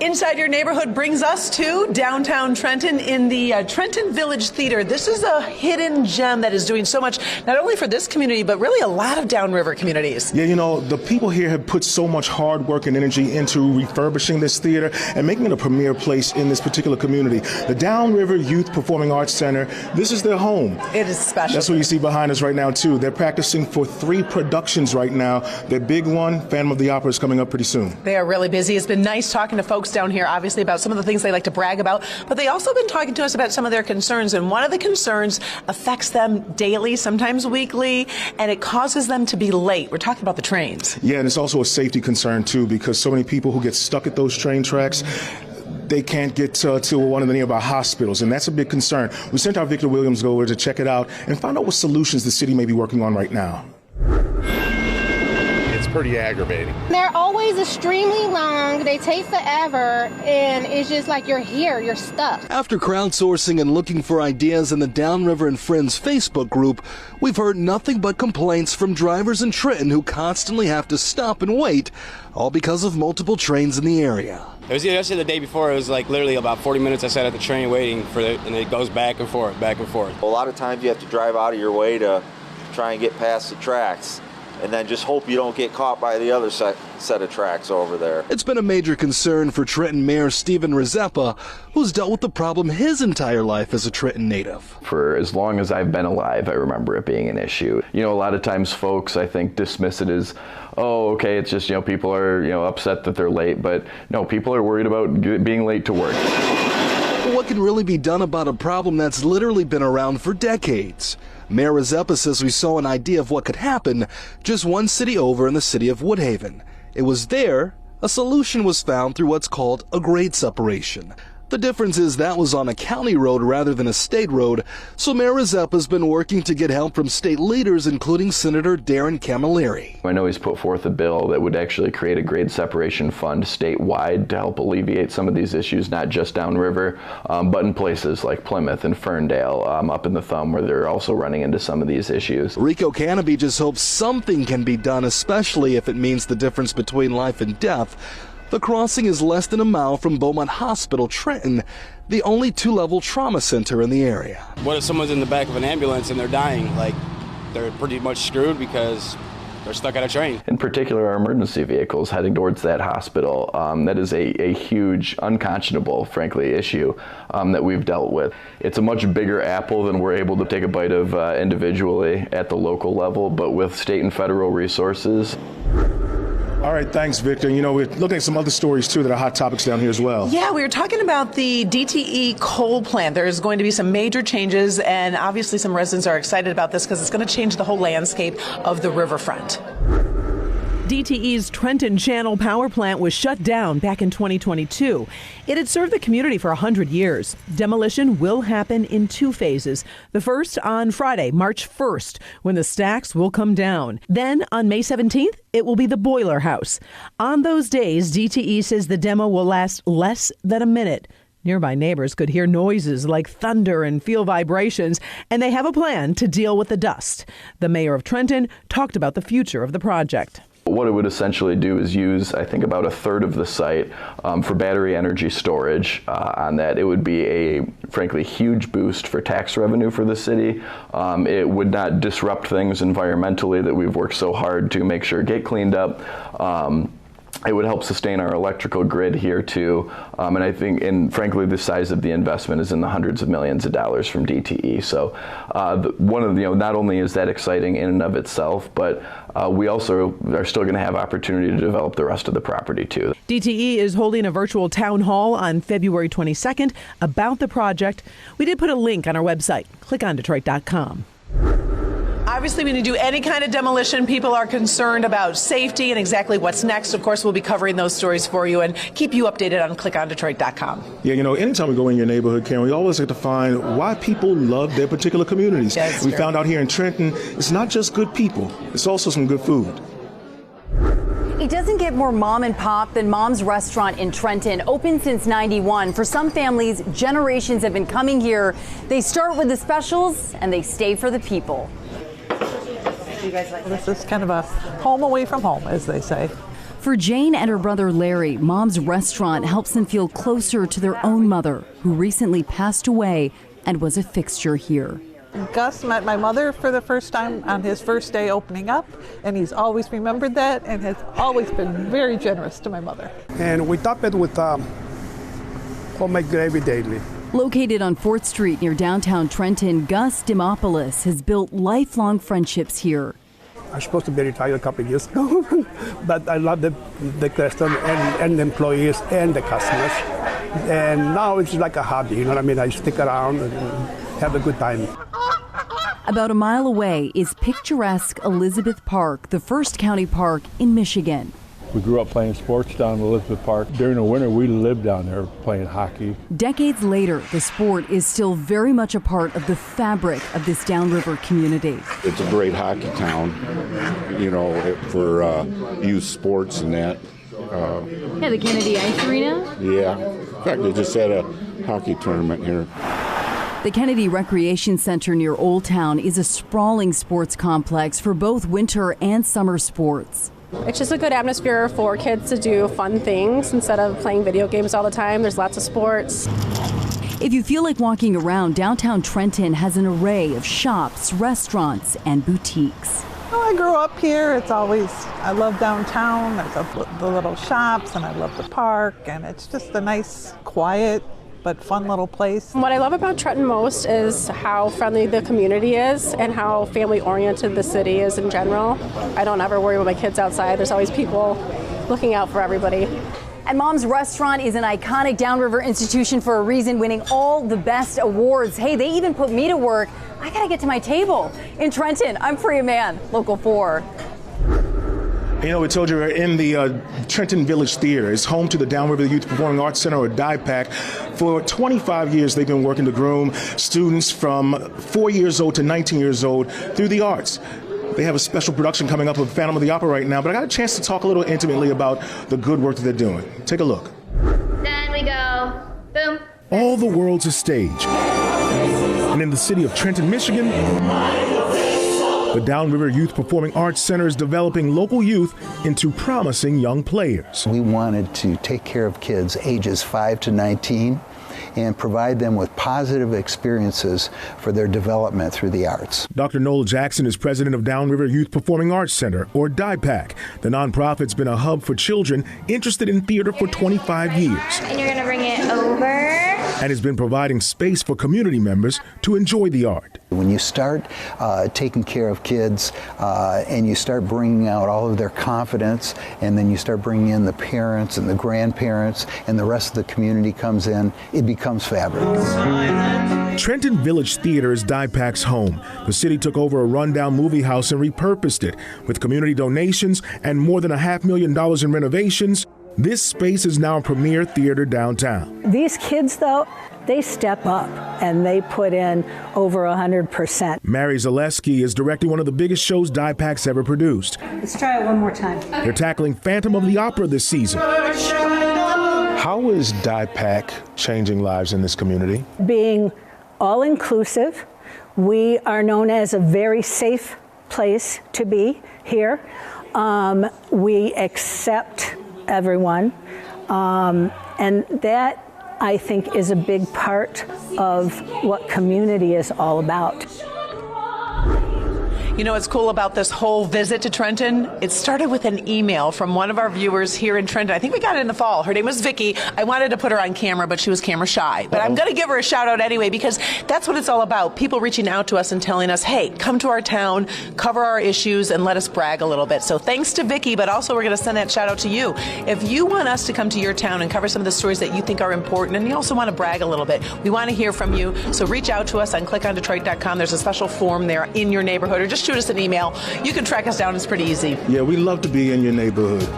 Inside Your Neighborhood brings us to downtown Trenton in the Trenton Village Theater. This is a hidden gem that is doing so much, not only for this community, but really a lot of downriver communities. Yeah, you know, the people here have put so much hard work and energy into refurbishing this theater and making it a premier place in this particular community. The Downriver Youth Performing Arts Center, this is their home. It is special. That's what you see behind us right now, too. They're practicing for 3 productions right now. Their big one, Phantom of the Opera, is coming up pretty soon. They are really busy. It's been nice talking to folks down here, obviously, about some of the things they like to brag about, but they also been talking to us about some of their concerns, and one of the concerns affects them daily, sometimes weekly, and it causes them to be late. We're talking about the trains. Yeah, and it's also a safety concern, too, because so many people who get stuck at those train tracks, they can't get to one of the nearby hospitals, and that's a big concern. We sent our Victor Williams over to check it out and find out what solutions the city may be working on right now. Pretty aggravating. They're always extremely long, they take forever, and it's just like you're here, you're stuck. After crowdsourcing and looking for ideas in the Downriver and Friends Facebook group, we've heard nothing but complaints from drivers in Trenton who constantly have to stop and wait, all because of multiple trains in the area. It was yesterday, the day before. It was like literally about 40 minutes I sat at the train waiting for it, and it goes back and forth, back and forth. A lot of times you have to drive out of your way to try and get past the tracks, and then just hope you don't get caught by the other set of tracks over there. It's been a major concern for Trenton Mayor Stephen Rizeppa, who's dealt with the problem his entire life as a Trenton native. For as long as I've been alive, I remember it being an issue. You know, a lot of times folks, I think, dismiss it as, oh, okay, it's just, people are, upset that they're late, but no, people are worried about being late to work. But what can really be done about a problem that's literally been around for decades? Mayor Rizeppa says we saw an idea of what could happen just one city over in the city of Woodhaven. It was there a solution was found through what's called a grade separation. The difference is that was on a county road rather than a state road, so Mayor Rizeppa has been working to get help from state leaders, including Senator Darren Camilleri. I know he's put forth a bill that would actually create a grade separation fund statewide to help alleviate some of these issues, not just downriver, but in places like Plymouth and Ferndale, up in the Thumb, where they're also running into some of these issues. Rico Canopy just hopes something can be done, especially if it means the difference between life and death. The crossing is less than a mile from Beaumont Hospital, Trenton, the only 2-level trauma center in the area. What if someone's in the back of an ambulance and they're dying? Like, they're pretty much screwed because they're stuck at a train. In particular, our emergency vehicles heading towards that hospital, that is a huge, unconscionable, frankly, issue that we've dealt with. It's a much bigger apple than we're able to take a bite of individually at the local level, but with state and federal resources. All right, thanks, Victor. We're looking at some other stories, too, that are hot topics down here as well. Yeah, we were talking about the DTE coal plant. There's going to be some major changes, and obviously some residents are excited about this because it's going to change the whole landscape of the riverfront. DTE's Trenton Channel power plant was shut down back in 2022. It had served the community for 100 years. Demolition will happen in 2 phases. The first on Friday, March 1st, when the stacks will come down. Then on May 17th, it will be the boiler house. On those days, DTE says the demo will last less than a minute. Nearby neighbors could hear noises like thunder and feel vibrations, and they have a plan to deal with the dust. The mayor of Trenton talked about the future of the project. What it would essentially do is use, I think, about 1/3 of the site for battery energy storage. On that, it would be a, frankly, huge boost for tax revenue for the city. It would not disrupt things environmentally that we've worked so hard to make sure get cleaned up. It would help sustain our electrical grid here too, and I think, and frankly, the size of the investment is in the hundreds of millions of dollars from DTE. So, not only is that exciting in and of itself, but we also are still going to have opportunity to develop the rest of the property too. DTE is holding a virtual town hall on February 22nd about the project. We did put a link on our website. Click on Detroit.com. Obviously, when you do any kind of demolition, people are concerned about safety and exactly what's next. Of course, we'll be covering those stories for you and keep you updated on clickondetroit.com. Yeah, anytime we go in your neighborhood, Karen, we always have to find why people love their particular communities. We found out here in Trenton, it's not just good people, it's also some good food. it doesn't get more mom and pop than Mom's Restaurant in Trenton. Open since '91. For some families, generations have been coming here. They start with the specials and they stay for the people. You guys like this is kind of a home away from home, as they say. For Jane and her brother Larry, Mom's Restaurant helps them feel closer to their own mother, who recently passed away and was a fixture here. Gus met my mother for the first time on his first day opening up, and he's always remembered that and has always been very generous to my mother. And we top it with homemade gravy daily. Located on 4th Street near downtown Trenton, Gus Dimopoulos has built lifelong friendships here. I was supposed to be retired a couple of years ago, but I love the restaurant and the employees and the customers. And now it's like a hobby, you know what I mean? I stick around and have a good time. About a mile away is picturesque Elizabeth Park, the first county park in Michigan. We grew up playing sports down in Elizabeth Park. During the winter, we lived down there playing hockey. Decades later, the sport is still very much a part of the fabric of this downriver community. It's a great hockey town, you know, for youth sports and that. Yeah, the Kennedy Ice Arena? Yeah. In fact, they just had a hockey tournament here. The Kennedy Recreation Center near Old Town is a sprawling sports complex for both winter and summer sports. It's just a good atmosphere for kids to do fun things instead of playing video games all the time. There's lots of sports. If you feel like walking around, downtown Trenton has an array of shops, restaurants, and boutiques. Oh, I grew up here. I love downtown. There's the little shops, and I love the park, and it's just a nice, quiet, but fun little place. What I love about Trenton most is how friendly the community is and how family-oriented the city is in general. I don't ever worry about my kids outside. There's always people looking out for everybody. And Mom's Restaurant is an iconic downriver institution for a reason, winning all the best awards. Hey, they even put me to work. I gotta get to my table. In Trenton, I'm Priya Mann, Local 4. You know, we told you we're in the Trenton Village Theater. It's home to the Downriver Youth Performing Arts Center, or DIPAC. For 25 years, they've been working to groom students from 4 years old to 19 years old through the arts. They have a special production coming up of Phantom of the Opera right now, but I got a chance to talk a little intimately about the good work that they're doing. Take a look. Then we go, boom. All the world's a stage. And in the city of Trenton, Michigan, the Downriver Youth Performing Arts Center is developing local youth into promising young players. We wanted to take care of kids ages 5 to 19 and provide them with positive experiences for their development through the arts. Dr. Noel Jackson is president of Downriver Youth Performing Arts Center, or DIPAC. The nonprofit's been a hub for children interested in theater for 25 years. And you're going to bring it over. And has been providing space for community members to enjoy the art. When you start taking care of kids and you start bringing out all of their confidence, and then you start bringing in the parents and the grandparents and the rest of the community comes in, it becomes fabric. Trenton Village Theater is DIPAC's home. The city took over a rundown movie house and repurposed it. With community donations and more than $500,000 in renovations, this space is now a premier theater downtown. These kids, though, they step up and they put in over 100%. Mary Zaleski is directing one of the biggest shows DIPAC's ever produced. Let's try it one more time. They're tackling Phantom of the Opera this season. How is DIPAC changing lives in this community? Being all-inclusive, we are known as a very safe place to be here. We accept everyone, and that, I think, is a big part of what community is all about. You know what's cool about this whole visit to Trenton? It started with an email from one of our viewers here in Trenton. I think we got it in the fall. Her name was Vicky. I wanted to put her on camera, but she was camera shy. But I'm going to give her a shout out anyway, because that's what it's all about. People reaching out to us and telling us, hey, come to our town, cover our issues, and let us brag a little bit. So thanks to Vicky, but also we're going to send that shout out to you. If you want us to come to your town and cover some of the stories that you think are important, and you also want to brag a little bit, we want to hear from you. So reach out to us on clickondetroit.com. There's a special form there in your neighborhood, or just shoot us an email. You can track us down. It's pretty easy. Yeah, we love to be in your neighborhood.